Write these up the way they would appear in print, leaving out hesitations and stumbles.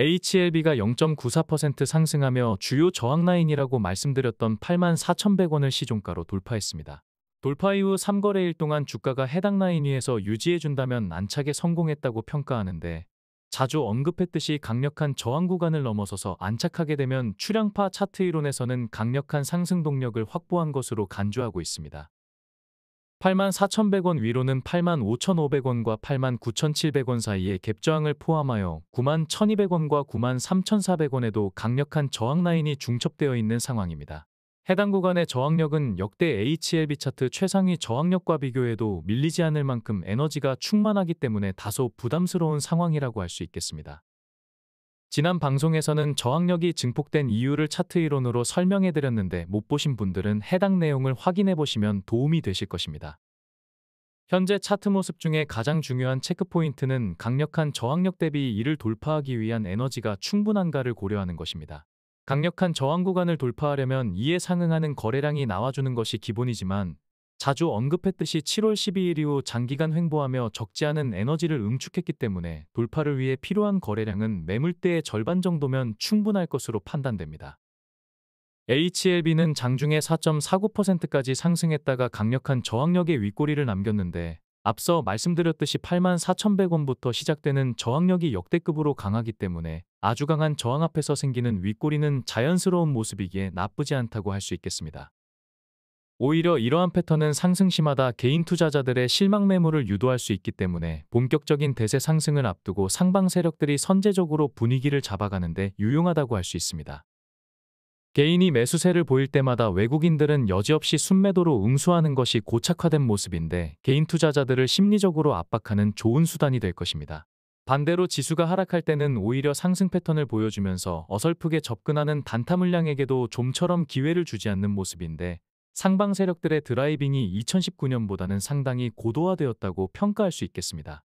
HLB가 0.94% 상승하며 주요 저항 라인이라고 말씀드렸던 84,100원을 시종가로 돌파했습니다. 돌파 이후 3거래일 동안 주가가 해당 라인 위에서 유지해준다면 안착에 성공했다고 평가하는데, 자주 언급했듯이 강력한 저항 구간을 넘어서서 안착하게 되면 추량파 차트 이론에서는 강력한 상승 동력을 확보한 것으로 간주하고 있습니다. 84,100원 위로는 85,500원과 89,700원 사이의 갭저항을 포함하여 91,200원과 93,400원에도 강력한 저항 라인이 중첩되어 있는 상황입니다. 해당 구간의 저항력은 역대 HLB 차트 최상위 저항력과 비교해도 밀리지 않을 만큼 에너지가 충만하기 때문에 다소 부담스러운 상황이라고 할 수 있겠습니다. 지난 방송에서는 저항력이 증폭된 이유를 차트 이론으로 설명해드렸는데 못 보신 분들은 해당 내용을 확인해보시면 도움이 되실 것입니다. 현재 차트 모습 중에 가장 중요한 체크포인트는 강력한 저항력 대비 이를 돌파하기 위한 에너지가 충분한가를 고려하는 것입니다. 강력한 저항 구간을 돌파하려면 이에 상응하는 거래량이 나와주는 것이 기본이지만, 자주 언급했듯이 7월 12일 이후 장기간 횡보하며 적지 않은 에너지를 응축했기 때문에 돌파를 위해 필요한 거래량은 매물대의 절반 정도면 충분할 것으로 판단됩니다. HLB는 장중에 4.49%까지 상승했다가 강력한 저항력의 윗꼬리를 남겼는데, 앞서 말씀드렸듯이 84,100원부터 시작되는 저항력이 역대급으로 강하기 때문에 아주 강한 저항 앞에서 생기는 윗꼬리는 자연스러운 모습이기에 나쁘지 않다고 할 수 있겠습니다. 오히려 이러한 패턴은 상승시마다 개인 투자자들의 실망 매물을 유도할 수 있기 때문에 본격적인 대세 상승을 앞두고 상방 세력들이 선제적으로 분위기를 잡아가는데 유용하다고 할 수 있습니다. 개인이 매수세를 보일 때마다 외국인들은 여지없이 순매도로 응수하는 것이 고착화된 모습인데, 개인 투자자들을 심리적으로 압박하는 좋은 수단이 될 것입니다. 반대로 지수가 하락할 때는 오히려 상승 패턴을 보여주면서 어설프게 접근하는 단타 물량에게도 좀처럼 기회를 주지 않는 모습인데, 상방 세력들의 드라이빙이 2019년보다는 상당히 고도화되었다고 평가할 수 있겠습니다.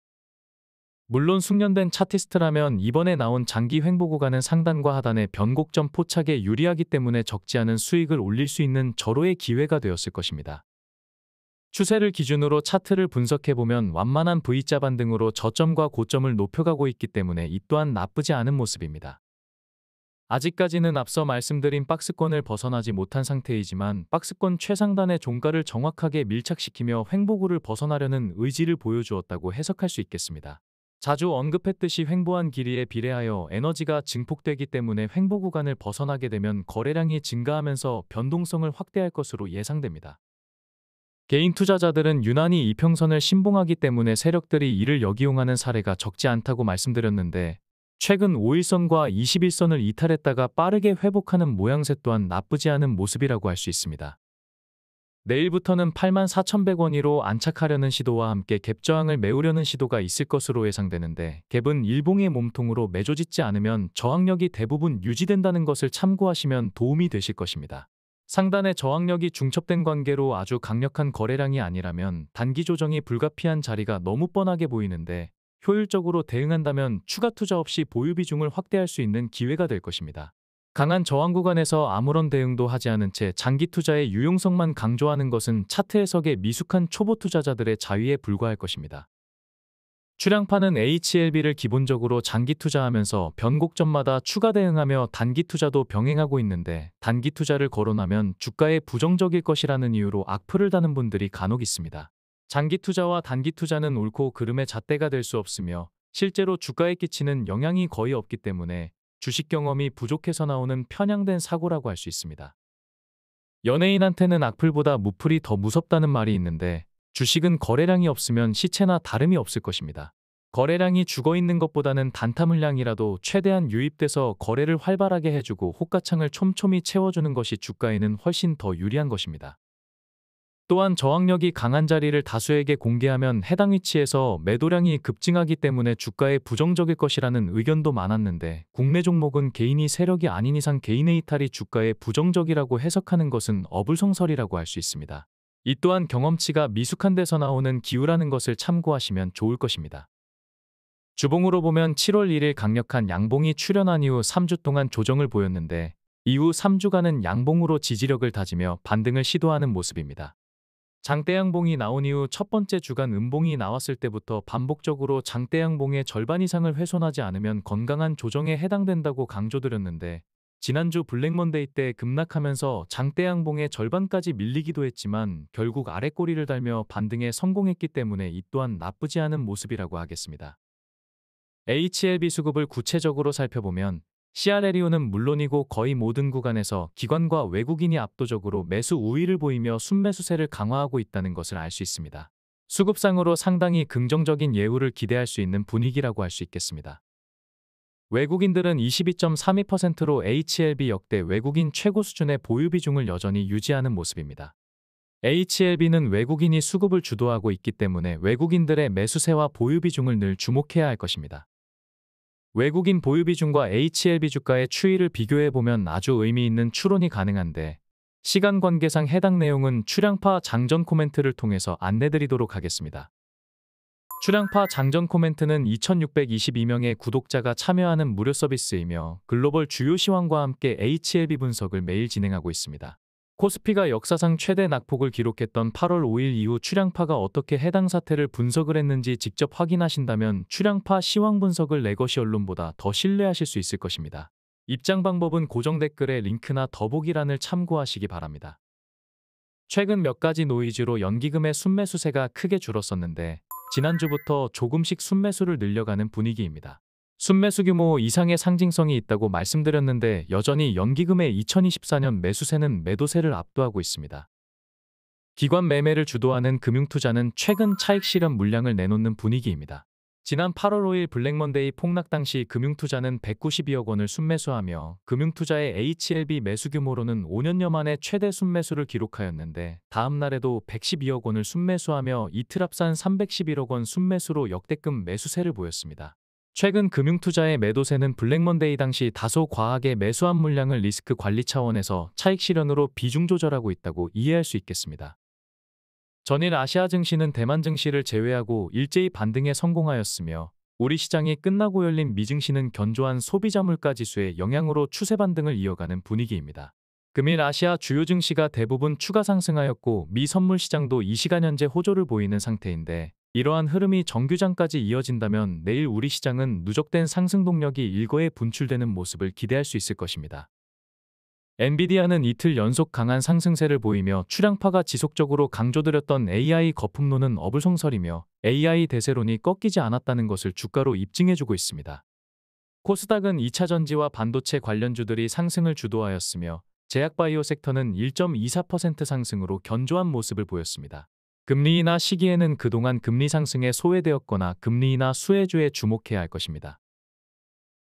물론 숙련된 차티스트라면 이번에 나온 장기 횡보 구간은 상단과 하단의 변곡점 포착에 유리하기 때문에 적지 않은 수익을 올릴 수 있는 절호의 기회가 되었을 것입니다. 추세를 기준으로 차트를 분석해보면 완만한 V자 반등으로 저점과 고점을 높여가고 있기 때문에 이 또한 나쁘지 않은 모습입니다. 아직까지는 앞서 말씀드린 박스권을 벗어나지 못한 상태이지만, 박스권 최상단의 종가를 정확하게 밀착시키며 횡보구를 벗어나려는 의지를 보여주었다고 해석할 수 있겠습니다. 자주 언급했듯이 횡보한 길이에 비례하여 에너지가 증폭되기 때문에 횡보 구간을 벗어나게 되면 거래량이 증가하면서 변동성을 확대할 것으로 예상됩니다. 개인 투자자들은 유난히 이평선을 신봉하기 때문에 세력들이 이를 역이용하는 사례가 적지 않다고 말씀드렸는데, 최근 5일선과 21선을 이탈했다가 빠르게 회복하는 모양새 또한 나쁘지 않은 모습이라고 할 수 있습니다. 내일부터는 84,100원으로 안착하려는 시도와 함께 갭저항을 메우려는 시도가 있을 것으로 예상되는데, 갭은 일봉의 몸통으로 매조짓지 않으면 저항력이 대부분 유지된다는 것을 참고하시면 도움이 되실 것입니다. 상단의 저항력이 중첩된 관계로 아주 강력한 거래량이 아니라면 단기 조정이 불가피한 자리가 너무 뻔하게 보이는데, 효율적으로 대응한다면 추가 투자 없이 보유 비중을 확대할 수 있는 기회가 될 것입니다. 강한 저항 구간에서 아무런 대응도 하지 않은 채 장기 투자의 유용성만 강조하는 것은 차트 해석에 미숙한 초보 투자자들의 자위에 불과할 것입니다. 추량파는 HLB를 기본적으로 장기 투자하면서 변곡점마다 추가 대응하며 단기 투자도 병행하고 있는데, 단기 투자를 거론하면 주가에 부정적일 것이라는 이유로 악플을 다는 분들이 간혹 있습니다. 장기 투자와 단기 투자는 옳고 그름의 잣대가 될 수 없으며 실제로 주가에 끼치는 영향이 거의 없기 때문에 주식 경험이 부족해서 나오는 편향된 사고라고 할 수 있습니다. 연예인한테는 악플보다 무플이 더 무섭다는 말이 있는데, 주식은 거래량이 없으면 시체나 다름이 없을 것입니다. 거래량이 죽어있는 것보다는 단타 물량이라도 최대한 유입돼서 거래를 활발하게 해주고 호가창을 촘촘히 채워주는 것이 주가에는 훨씬 더 유리한 것입니다. 또한 저항력이 강한 자리를 다수에게 공개하면 해당 위치에서 매도량이 급증하기 때문에 주가에 부정적일 것이라는 의견도 많았는데, 국내 종목은 개인이 세력이 아닌 이상 개인의 이탈이 주가에 부정적이라고 해석하는 것은 어불성설이라고 할 수 있습니다. 이 또한 경험치가 미숙한 데서 나오는 기우라는 것을 참고하시면 좋을 것입니다. 주봉으로 보면 7월 1일 강력한 양봉이 출현한 이후 3주 동안 조정을 보였는데, 이후 3주간은 양봉으로 지지력을 다지며 반등을 시도하는 모습입니다. 장대양봉이 나온 이후 첫 번째 주간 음봉이 나왔을 때부터 반복적으로 장대양봉의 절반 이상을 훼손하지 않으면 건강한 조정에 해당된다고 강조드렸는데, 지난주 블랙먼데이 때 급락하면서 장대양봉의 절반까지 밀리기도 했지만 결국 아랫꼬리를 달며 반등에 성공했기 때문에 이 또한 나쁘지 않은 모습이라고 하겠습니다. HLB 수급을 구체적으로 살펴보면 CRL이오는 물론이고 거의 모든 구간에서 기관과 외국인이 압도적으로 매수 우위를 보이며 순매수세를 강화하고 있다는 것을 알 수 있습니다. 수급상으로 상당히 긍정적인 예우를 기대할 수 있는 분위기라고 할 수 있겠습니다. 외국인들은 22.32%로 HLB 역대 외국인 최고 수준의 보유 비중을 여전히 유지하는 모습입니다. HLB는 외국인이 수급을 주도하고 있기 때문에 외국인들의 매수세와 보유 비중을 늘 주목해야 할 것입니다. 외국인 보유 비중과 HLB 주가의 추이를 비교해보면 아주 의미 있는 추론이 가능한데, 시간 관계상 해당 내용은 출향파 장전 코멘트를 통해서 안내드리도록 하겠습니다. 출향파 장전 코멘트는 2622명의 구독자가 참여하는 무료 서비스이며 글로벌 주요 시황과 함께 HLB 분석을 매일 진행하고 있습니다. 코스피가 역사상 최대 낙폭을 기록했던 8월 5일 이후 출향파가 어떻게 해당 사태를 분석을 했는지 직접 확인하신다면 출향파 시황 분석을 레거시 언론보다 더 신뢰하실 수 있을 것입니다. 입장 방법은 고정 댓글에 링크나 더보기란을 참고하시기 바랍니다. 최근 몇 가지 노이즈로 연기금의 순매수세가 크게 줄었었는데 지난주부터 조금씩 순매수를 늘려가는 분위기입니다. 순매수 규모 이상의 상징성이 있다고 말씀드렸는데 여전히 연기금의 2024년 매수세는 매도세를 압도하고 있습니다. 기관 매매를 주도하는 금융투자는 최근 차익 실현 물량을 내놓는 분위기입니다. 지난 8월 5일 블랙먼데이 폭락 당시 금융투자는 192억 원을 순매수하며 금융투자의 HLB 매수 규모로는 5년여 만에 최대 순매수를 기록하였는데, 다음 날에도 112억 원을 순매수하며 이틀 합산 311억 원 순매수로 역대급 매수세를 보였습니다. 최근 금융투자의 매도세는 블랙먼데이 당시 다소 과하게 매수한 물량을 리스크 관리 차원에서 차익 실현으로 비중 조절하고 있다고 이해할 수 있겠습니다. 전일 아시아 증시는 대만 증시를 제외하고 일제히 반등에 성공하였으며, 우리 시장이 끝나고 열린 미 증시는 견조한 소비자 물가 지수의 영향으로 추세 반등을 이어가는 분위기입니다. 금일 아시아 주요 증시가 대부분 추가 상승하였고 미 선물 시장도 이 시간 현재 호조를 보이는 상태인데, 이러한 흐름이 정규장까지 이어진다면 내일 우리 시장은 누적된 상승 동력이 일거에 분출되는 모습을 기대할 수 있을 것입니다. 엔비디아는 이틀 연속 강한 상승세를 보이며 출향파가 지속적으로 강조드렸던 AI 거품론은 어불성설이며 AI 대세론이 꺾이지 않았다는 것을 주가로 입증해주고 있습니다. 코스닥은 2차 전지와 반도체 관련주들이 상승을 주도하였으며 제약바이오 섹터는 1.24% 상승으로 견조한 모습을 보였습니다. 금리 인하 시기에는 그동안 금리 상승에 소외되었거나 금리 인하 수혜주에 주목해야 할 것입니다.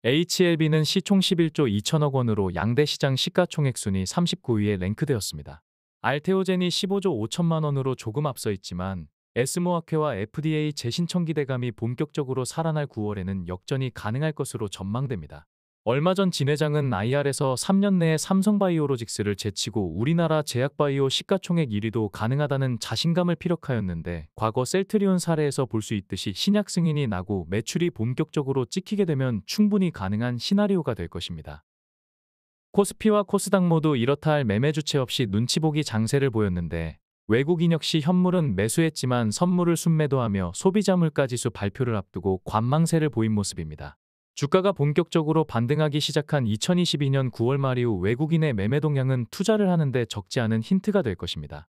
HLB는 시총 11조 2천억 원으로 양대 시장 시가총액 순위 39위에 랭크되었습니다. 알테오젠이 15조 5천만 원으로 조금 앞서 있지만 에스모학회와 FDA 재신청 기대감이 본격적으로 살아날 9월에는 역전이 가능할 것으로 전망됩니다. 얼마 전 진 회장은 IR에서 3년 내에 삼성바이오로직스를 제치고 우리나라 제약바이오 시가총액 1위도 가능하다는 자신감을 피력하였는데, 과거 셀트리온 사례에서 볼 수 있듯이 신약 승인이 나고 매출이 본격적으로 찍히게 되면 충분히 가능한 시나리오가 될 것입니다. 코스피와 코스닥 모두 이렇다 할 매매 주체 없이 눈치보기 장세를 보였는데, 외국인 역시 현물은 매수했지만 선물을 순매도하며 소비자 물가지수 발표를 앞두고 관망세를 보인 모습입니다. 주가가 본격적으로 반등하기 시작한 2022년 9월 말 이후 외국인의 매매 동향은 투자를 하는데 적지 않은 힌트가 될 것입니다.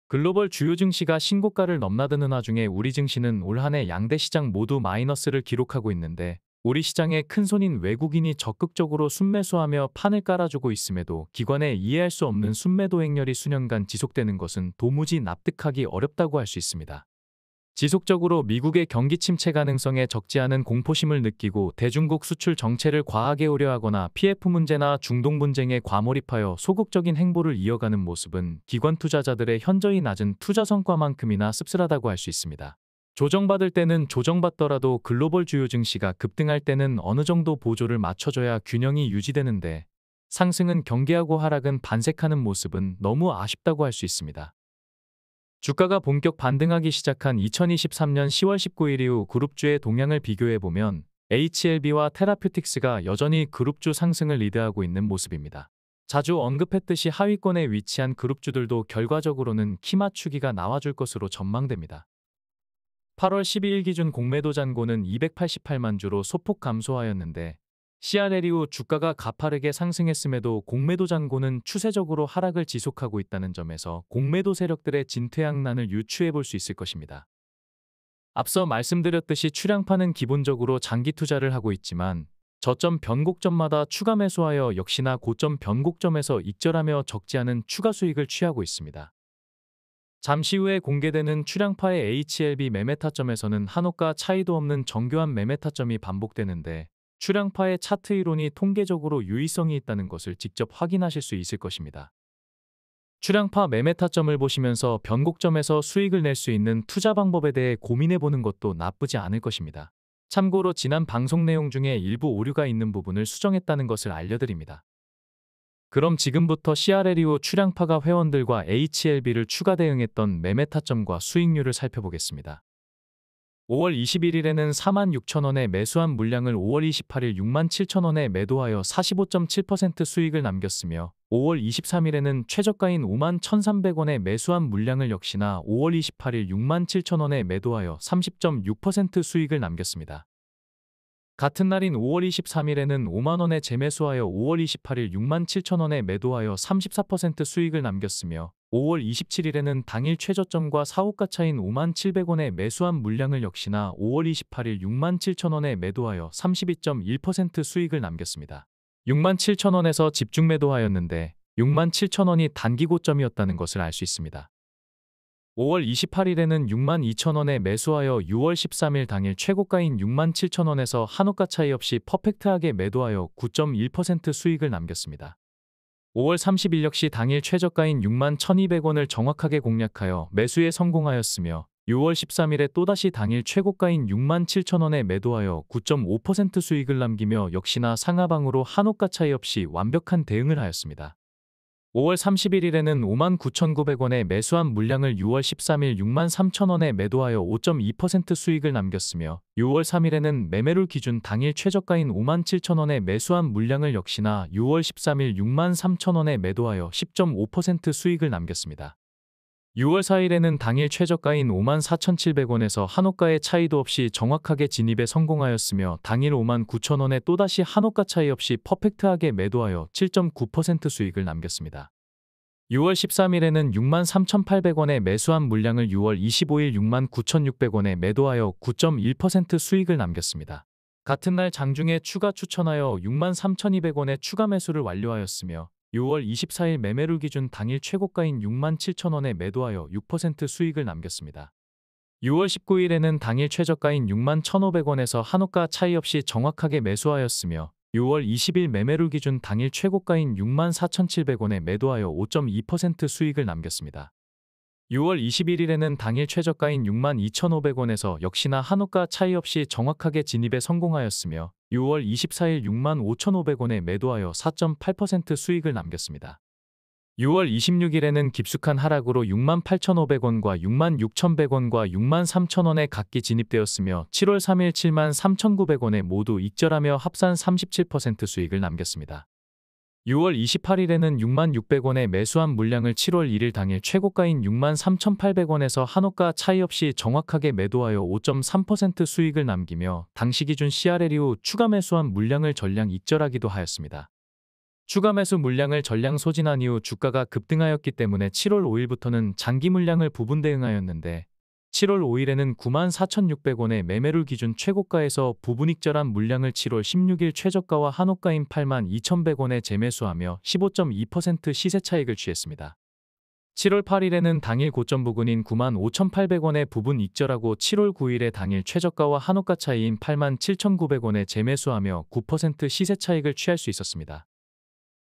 글로벌 주요 증시가 신고가를 넘나드는 와중에 우리 증시는 올 한 해 양대 시장 모두 마이너스를 기록하고 있는데, 우리 시장의 큰손인 외국인이 적극적으로 순매수하며 판을 깔아주고 있음에도 기관의 이해할 수 없는 순매도 행렬이 수년간 지속되는 것은 도무지 납득하기 어렵다고 할 수 있습니다. 지속적으로 미국의 경기 침체 가능성에 적지 않은 공포심을 느끼고 대중국 수출 정체를 과하게 우려하거나 PF 문제나 중동 분쟁에 과몰입하여 소극적인 행보를 이어가는 모습은 기관 투자자들의 현저히 낮은 투자 성과만큼이나 씁쓸하다고 할 수 있습니다. 조정받을 때는 조정받더라도 글로벌 주요 증시가 급등할 때는 어느 정도 보조를 맞춰줘야 균형이 유지되는데, 상승은 경계하고 하락은 반색하는 모습은 너무 아쉽다고 할 수 있습니다. 주가가 본격 반등하기 시작한 2023년 10월 19일 이후 그룹주의 동향을 비교해보면 HLB와 테라퓨틱스가 여전히 그룹주 상승을 리드하고 있는 모습입니다. 자주 언급했듯이 하위권에 위치한 그룹주들도 결과적으로는 키 맞추기가 나와줄 것으로 전망됩니다. 8월 12일 기준 공매도 잔고는 288만 주로 소폭 감소하였는데 CRL 이후 주가가 가파르게 상승했음에도 공매도 잔고는 추세적으로 하락을 지속하고 있다는 점에서 공매도 세력들의 진퇴양난을 유추해 볼 수 있을 것입니다. 앞서 말씀드렸듯이 출량파는 기본적으로 장기 투자를 하고 있지만 저점 변곡점마다 추가 매수하여 역시나 고점 변곡점에서 익절하며 적지 않은 추가 수익을 취하고 있습니다. 잠시 후에 공개되는 출량파의 HLB 매매 타점에서는 한호가 차이도 없는 정교한 매매 타점이 반복되는데 출량파의 차트 이론이 통계적으로 유의성이 있다는 것을 직접 확인하실 수 있을 것입니다. 출량파 매매 타점을 보시면서 변곡점에서 수익을 낼 수 있는 투자 방법에 대해 고민해 보는 것도 나쁘지 않을 것입니다. 참고로 지난 방송 내용 중에 일부 오류가 있는 부분을 수정했다는 것을 알려드립니다. 그럼 지금부터 CRL 이후 출량파가 회원들과 HLB를 추가 대응했던 매매 타점과 수익률을 살펴보겠습니다. 5월 21일에는 46,000원에 매수한 물량을 5월 28일 67,000원에 매도하여 45.7% 수익을 남겼으며 5월 23일에는 최저가인 51,300원에 매수한 물량을 역시나 5월 28일 67,000원에 매도하여 30.6% 수익을 남겼습니다. 같은 날인 5월 23일에는 5만원에 재매수하여 5월 28일 67,000원에 매도하여 34% 수익을 남겼으며 5월 27일에는 당일 최저점과 사호가 차인 57,000원에 매수한 물량을 역시나 5월 28일 67,000원에 매도하여 32.1% 수익을 남겼습니다. 67,000원에서 집중 매도하였는데 67,000원이 단기 고점이었다는 것을 알 수 있습니다. 5월 28일에는 62,000원에 매수하여 6월 13일 당일 최고가인 67,000원에서 한호가 차이 없이 퍼펙트하게 매도하여 9.1% 수익을 남겼습니다. 5월 30일 역시 당일 최저가인 61,200원을 정확하게 공략하여 매수에 성공하였으며 6월 13일에 또다시 당일 최고가인 67,000원에 매도하여 9.5% 수익을 남기며 역시나 상하방으로 한호가 차이 없이 완벽한 대응을 하였습니다. 5월 31일에는 59,900원에 매수한 물량을 6월 13일 63,000원에 매도하여 5.2% 수익을 남겼으며 6월 3일에는 매매룰 기준 당일 최저가인 57,000원에 매수한 물량을 역시나 6월 13일 63,000원에 매도하여 10.5% 수익을 남겼습니다. 6월 4일에는 당일 최저가인 54,700원에서 한호가의 차이도 없이 정확하게 진입에 성공하였으며 당일 59,000원에 또다시 한호가 차이 없이 퍼펙트하게 매도하여 7.9% 수익을 남겼습니다. 6월 13일에는 63,800원에 매수한 물량을 6월 25일 69,600원에 매도하여 9.1% 수익을 남겼습니다. 같은 날 장중에 추가 추천하여 63,200원에 추가 매수를 완료하였으며 6월 24일 매매룰 기준 당일 최고가인 67,000원에 매도하여 6% 수익을 남겼습니다. 6월 19일에는 당일 최저가인 61,500원에서 한호가 차이 없이 정확하게 매수하였으며 6월 20일 매매룰 기준 당일 최고가인 64,700원에 매도하여 5.2% 수익을 남겼습니다. 6월 21일에는 당일 최저가인 62,500원에서 역시나 한호가 차이 없이 정확하게 진입에 성공하였으며 6월 24일 65,500원에 매도하여 4.8% 수익을 남겼습니다. 6월 26일에는 깊숙한 하락으로 68,500원과 66,100원과 63,000원에 각기 진입되었으며 7월 3일 73,900원에 모두 익절하며 합산 37% 수익을 남겼습니다. 6월 28일에는 66,000원에 매수한 물량을 7월 1일 당일 최고가인 63,800원에서 한호가 차이 없이 정확하게 매도하여 5.3% 수익을 남기며 당시 기준 CRL 이후 추가 매수한 물량을 전량 익절하기도 하였습니다. 추가 매수 물량을 전량 소진한 이후 주가가 급등하였기 때문에 7월 5일부터는 장기 물량을 부분 대응하였는데 7월 5일에는 94,600원의 매매룰 기준 최고가에서 부분 익절한 물량을 7월 16일 최저가와 한호가인 82,100원에 재매수하며 15.2% 시세 차익을 취했습니다. 7월 8일에는 당일 고점 부근인 95,800원에 부분 익절하고 7월 9일에 당일 최저가와 한호가 차이인 87,900원에 재매수하며 9% 시세 차익을 취할 수 있었습니다.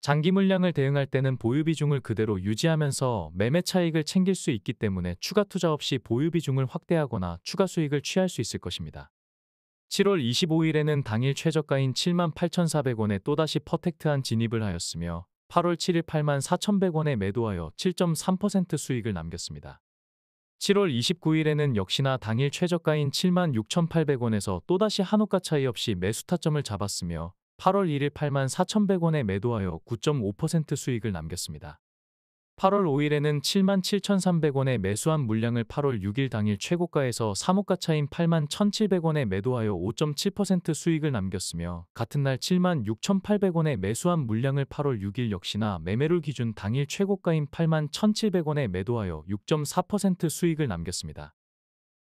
장기 물량을 대응할 때는 보유 비중을 그대로 유지하면서 매매 차익을 챙길 수 있기 때문에 추가 투자 없이 보유 비중을 확대하거나 추가 수익을 취할 수 있을 것입니다. 7월 25일에는 당일 최저가인 78,400원에 또다시 퍼펙트한 진입을 하였으며 8월 7일 84,100원에 매도하여 7.3% 수익을 남겼습니다. 7월 29일에는 역시나 당일 최저가인 76,800원에서 또다시 한호가 차이 없이 매수 타점을 잡았으며 8월 1일 84,100원에 매도하여 9.5% 수익을 남겼습니다. 8월 5일에는 77,300원에 매수한 물량을 8월 6일 당일 최고가에서 3호가 차인 81,700원에 매도하여 5.7% 수익을 남겼으며 같은 날 76,800원에 매수한 물량을 8월 6일 역시나 매매를 기준 당일 최고가인 81,700원에 매도하여 6.4% 수익을 남겼습니다.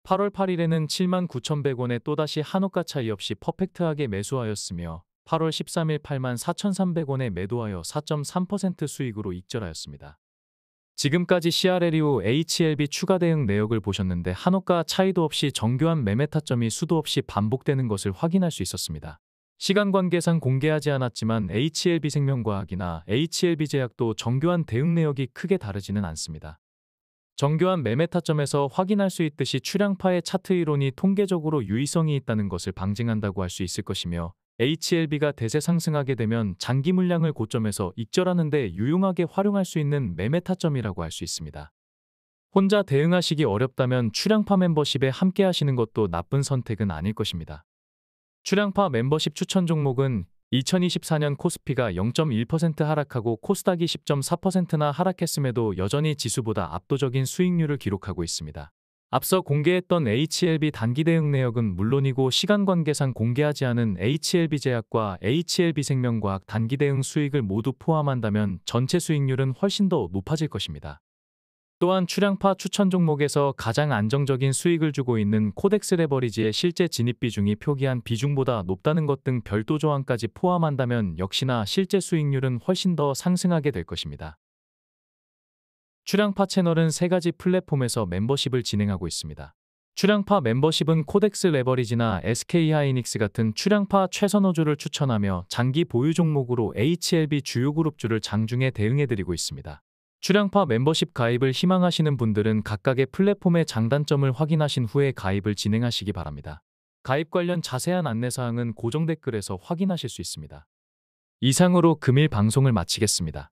8월 8일에는 79,100원에 또다시 한호가 차이 없이 퍼펙트하게 매수하였으며 8월 13일 84,300원에 매도하여 4.3% 수익으로 익절하였습니다. 지금까지 CRL이후 HLB 추가 대응 내역을 보셨는데 한호가 차이도 없이 정교한 매매 타점이 수도 없이 반복되는 것을 확인할 수 있었습니다. 시간 관계상 공개하지 않았지만 HLB생명과학이나 HLB제약도 정교한 대응 내역이 크게 다르지는 않습니다. 정교한 매매 타점에서 확인할 수 있듯이 출량파의 차트 이론이 통계적으로 유의성이 있다는 것을 방증한다고 할 수 있을 것이며 HLB가 대세 상승하게 되면 장기 물량을 고점에서 익절하는 데 유용하게 활용할 수 있는 매매 타점이라고 할 수 있습니다. 혼자 대응하시기 어렵다면 출량파 멤버십에 함께 하시는 것도 나쁜 선택은 아닐 것입니다. 출량파 멤버십 추천 종목은 2024년 코스피가 0.1% 하락하고 코스닥이 10.4%나 하락했음에도 여전히 지수보다 압도적인 수익률을 기록하고 있습니다. 앞서 공개했던 HLB 단기 대응 내역은 물론이고 시간 관계상 공개하지 않은 HLB제약과 HLB생명과학 단기 대응 수익을 모두 포함한다면 전체 수익률은 훨씬 더 높아질 것입니다. 또한 출량파 추천 종목에서 가장 안정적인 수익을 주고 있는 코덱스 레버리지의 실제 진입 비중이 표기한 비중보다 높다는 것 등 별도 조항까지 포함한다면 역시나 실제 수익률은 훨씬 더 상승하게 될 것입니다. 출량파 채널은 3가지 플랫폼에서 멤버십을 진행하고 있습니다. 출량파 멤버십은 코덱스 레버리지나 SK하이닉스 같은 출량파 최선호주를 추천하며 장기 보유 종목으로 HLB 주요 그룹주를 장중에 대응해드리고 있습니다. 출량파 멤버십 가입을 희망하시는 분들은 각각의 플랫폼의 장단점을 확인하신 후에 가입을 진행하시기 바랍니다. 가입 관련 자세한 안내사항은 고정 댓글에서 확인하실 수 있습니다. 이상으로 금일 방송을 마치겠습니다.